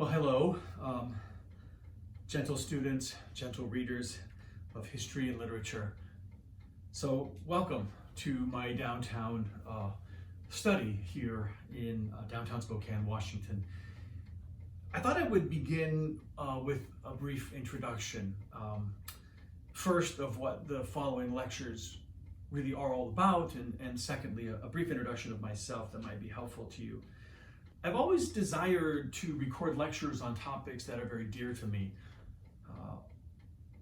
Well, hello, gentle students, gentle readers of history and literature. So welcome to my downtown study here in downtown Spokane, Washington. I thought I would begin with a brief introduction, first of what the following lectures really are all about, and secondly, a brief introduction of myself that might be helpful to you. I've always desired to record lectures on topics that are very dear to me,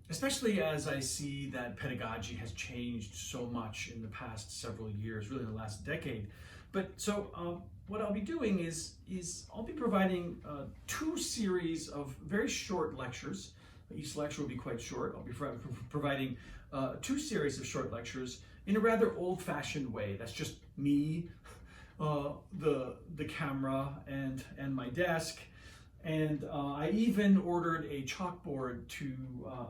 especially as I see that pedagogy has changed so much in the past several years, really in the last decade. What I'll be doing is I'll be providing two series of very short lectures. Each lecture will be quite short. I'll be providing two series of short lectures in a rather old-fashioned way. That's just me, the camera, and my desk. And I even ordered a chalkboard to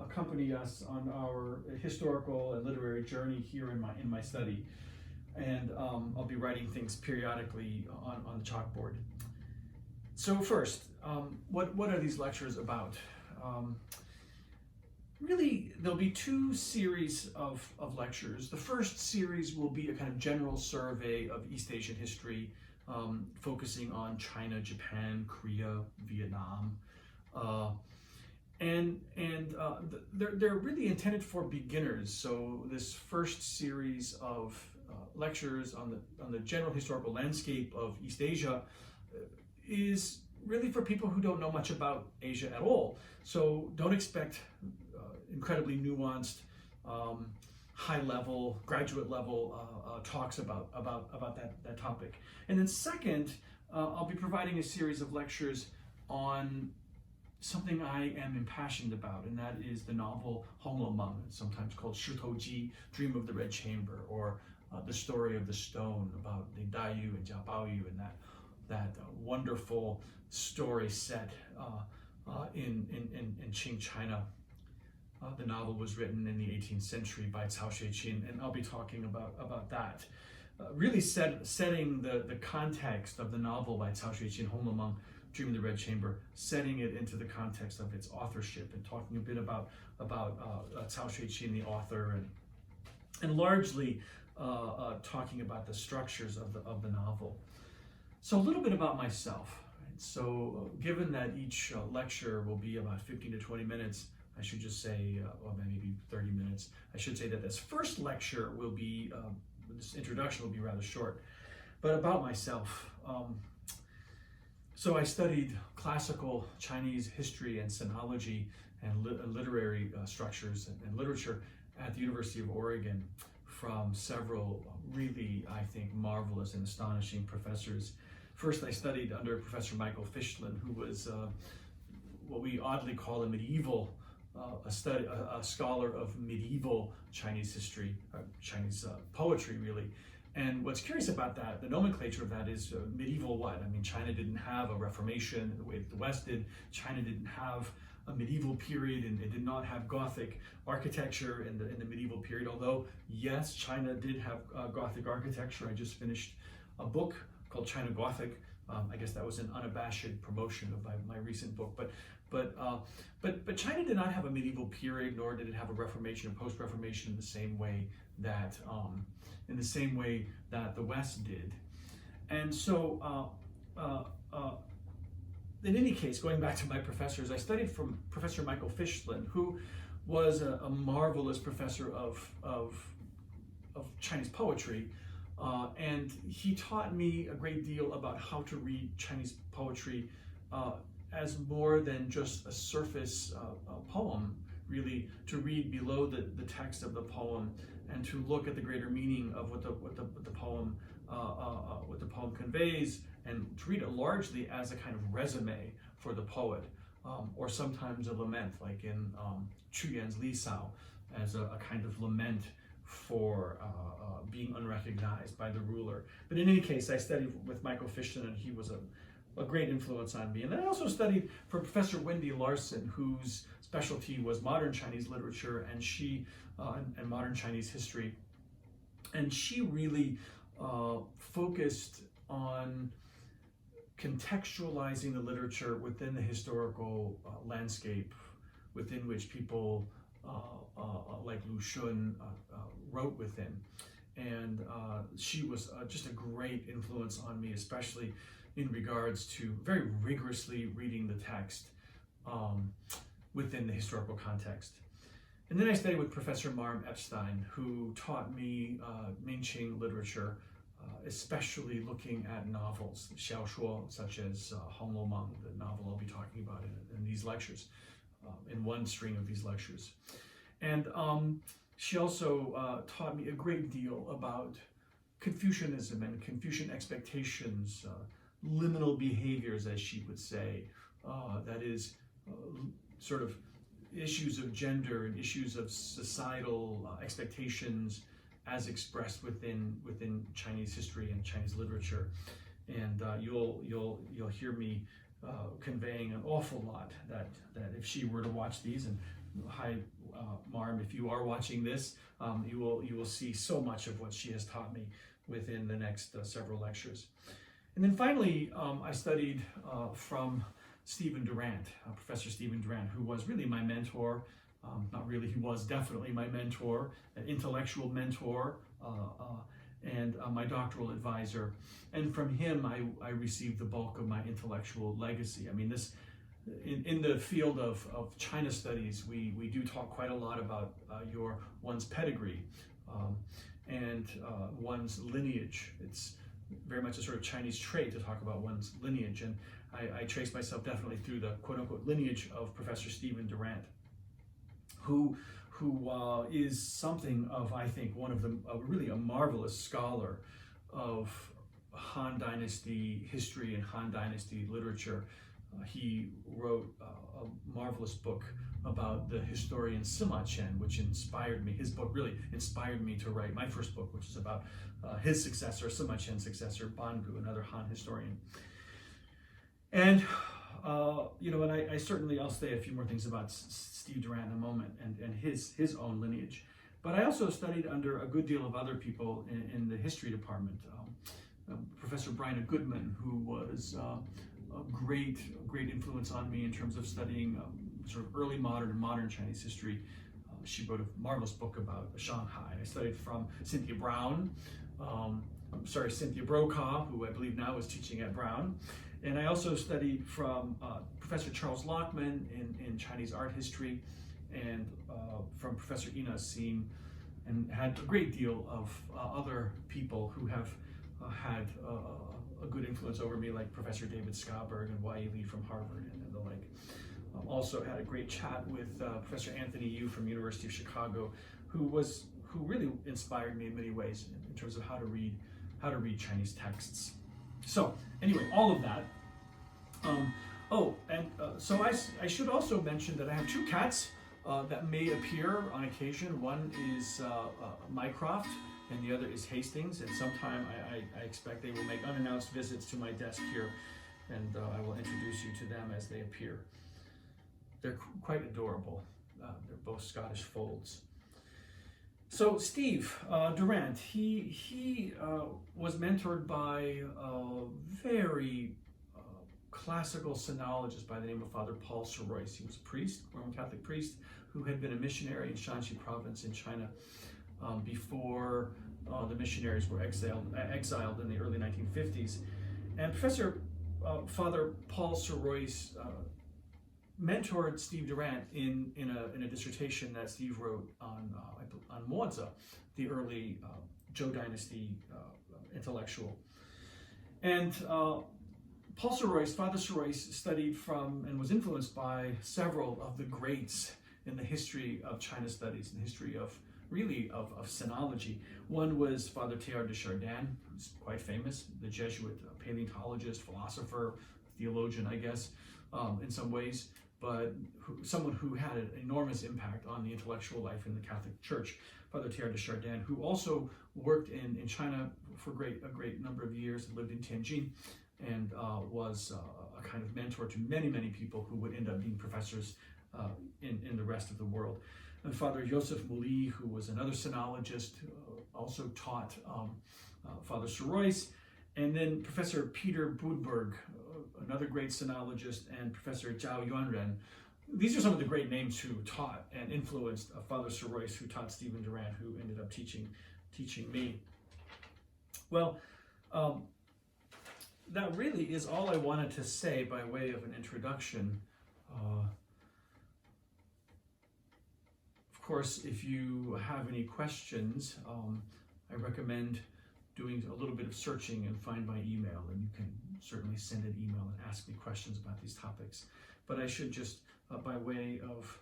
accompany us on our historical and literary journey here in my study. And I'll be writing things periodically on the chalkboard. So first, what are these lectures about? Really, there'll be two series of lectures. The first series will be a kind of general survey of East Asian history, focusing on China, Japan, Korea, Vietnam. They're really intended for beginners. So this first series of lectures on the general historical landscape of East Asia is really for people who don't know much about Asia at all. So don't expect incredibly nuanced, high-level, graduate-level talks about that topic. And then second, I'll be providing a series of lectures on something I am impassioned about, and that is the novel Hong Lo Meng, sometimes called Shitoji, Dream of the Red Chamber, or the story of the stone about the Dai Yu and Jia Baoyu, and that wonderful story set in Qing China. The novel was written in the 18th century by Cao Xueqin, and I'll be talking about that. Really setting the context of the novel by Cao Xueqin, Hong Lo Meng, Dream of the Red Chamber, setting it into the context of its authorship, and talking a bit about Cao Xueqin, the author, and largely talking about the structures of the novel. So a little bit about myself. Right? So given that each lecture will be about 15 to 20 minutes, I should just say, well, maybe 30 minutes. I should say that this first lecture will be, this introduction will be rather short. But about myself, so I studied classical Chinese history and Sinology and literary structures and literature at the University of Oregon from several really, I think, marvelous and astonishing professors. First, I studied under Professor Michael Fischlin, who was what we oddly call a medieval a scholar of medieval Chinese history, Chinese poetry, really. And what's curious about that, the nomenclature of that is medieval what? I mean, China didn't have a Reformation the way that the West did. China didn't have a medieval period, and it did not have Gothic architecture in the medieval period. Although, yes, China did have Gothic architecture. I just finished a book called China Gothic. I guess that was an unabashed promotion of my recent book. But China did not have a medieval period, nor did it have a Reformation and post-Reformation in the same way that the West did. And so, in any case, going back to my professors, I studied from Professor Michael Fischlin, who was a marvelous professor of Chinese poetry. And he taught me a great deal about how to read Chinese poetry as more than just a surface poem, really, to read below the text of the poem and to look at the greater meaning of what the poem conveys, and to read it largely as a kind of resume for the poet, or sometimes a lament, like in Chu Yan's Li Sao, as a kind of lament for being unrecognized by the ruler. But in any case, I studied with Michael Fischlin, and he was a great influence on me. And then I also studied for Professor Wendy Larson, whose specialty was modern Chinese literature and modern Chinese history. And she really focused on contextualizing the literature within the historical landscape within which people like Lu Xun wrote within. And she was just a great influence on me, especially in regards to very rigorously reading the text within the historical context. And then I studied with Professor Marm Epstein, who taught me Mingqing literature, especially looking at novels, 小说, such as Hong Lo Meng, the novel I'll be talking about in these lectures, in one string of these lectures. And she also taught me a great deal about Confucianism and Confucian expectations, liminal behaviors, as she would say, that is sort of issues of gender and issues of societal expectations as expressed within Chinese history and Chinese literature. And you'll hear me conveying an awful lot that if she were to watch these, and hi Marm, if you are watching this, you will see so much of what she has taught me within the next several lectures. And then finally, I studied from Stephen Durant, Professor Stephen Durant, who was really my mentor. Not really, he was definitely my mentor, an intellectual mentor, and my doctoral advisor. And from him, I received the bulk of my intellectual legacy. I mean, this in the field of China studies, we do talk quite a lot about one's pedigree and one's lineage. It's very much a sort of Chinese trait to talk about one's lineage, and I trace myself definitely through the quote-unquote lineage of Professor Stephen Durant, who is something of, I think, one of the really a marvelous scholar of Han Dynasty history and Han Dynasty literature. He wrote a marvelous book about the historian Sima Qian, which inspired me. His book really inspired me to write my first book, which is about his successor, Sima Qian's successor, Bangu, another Han historian. And and I certainly, I'll say a few more things about Steve Durant in a moment and his own lineage. But I also studied under a good deal of other people in the history department. Professor Bryna Goodman, who was a great influence on me in terms of studying sort of early modern and modern Chinese history. She wrote a marvelous book about Shanghai. I studied from Cynthia Brokaw, who I believe now is teaching at Brown. And I also studied from Professor Charles Lockman in Chinese art history, and from Professor Ina Sim, and had a great deal of other people who have had a good influence over me, like Professor David Schaberg and Y.E. Lee from Harvard and the like. Also had a great chat with Professor Anthony Yu from University of Chicago, who really inspired me in many ways in terms of how to read Chinese texts. So anyway, all of that. So I should also mention that I have two cats that may appear on occasion. One is Mycroft, and the other is Hastings. And sometime I expect they will make unannounced visits to my desk here, and I will introduce you to them as they appear. They're quite adorable. They're both Scottish folds. So Steve Durant, he was mentored by a very classical sinologist by the name of Father Paul Sirois. He was a priest, Roman Catholic priest, who had been a missionary in Shanxi province in China before the missionaries were exiled in the early 1950s. And Father Paul Sirois mentored Steve Durant in a dissertation that Steve wrote on Mozi, the early Zhou Dynasty intellectual. And Father Sirois studied from and was influenced by several of the greats in the history of China studies, in the history of sinology. One was Father Teilhard de Chardin, who's quite famous, the Jesuit paleontologist, philosopher, theologian, I guess, in some ways, but someone who had an enormous impact on the intellectual life in the Catholic Church. Father Teilhard de Chardin, who also worked in China for a great number of years, lived in Tianjin, and was a kind of mentor to many people who would end up being professors in the rest of the world. And Father Joseph Mouly, who was another sinologist, also taught Father Sirois. And then Professor Peter Budberg, another great sinologist, and Professor Zhao Yuanren. These are some of the great names who taught and influenced Father Sorois, who taught Stephen Durant, who ended up teaching me. Well, that really is all I wanted to say by way of an introduction. Of course, if you have any questions, I recommend doing a little bit of searching and find my email, and you can certainly send an email and ask me questions about these topics. But I should just, by way of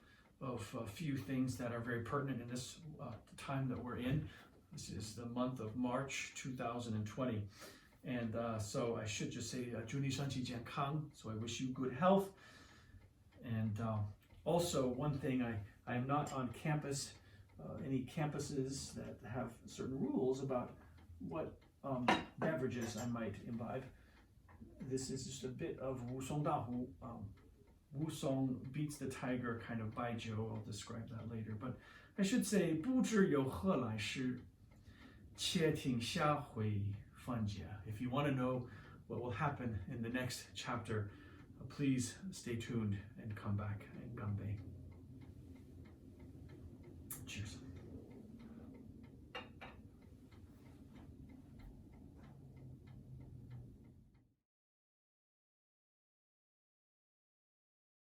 a few things that are very pertinent in this time that we're in. This is the month of March 2020. And so I should just say, 祝你身体健康. So I wish you good health. And also, one thing, I am not on campus, any campuses that have certain rules about what beverages I might imbibe. This is just a bit of Wusong Dahu. Wusong beats the tiger kind of baijiu. I'll describe that later. But I should say, 不知有何来世, 且听下回分解. If you want to know what will happen in the next chapter, please stay tuned and come back and ganbei.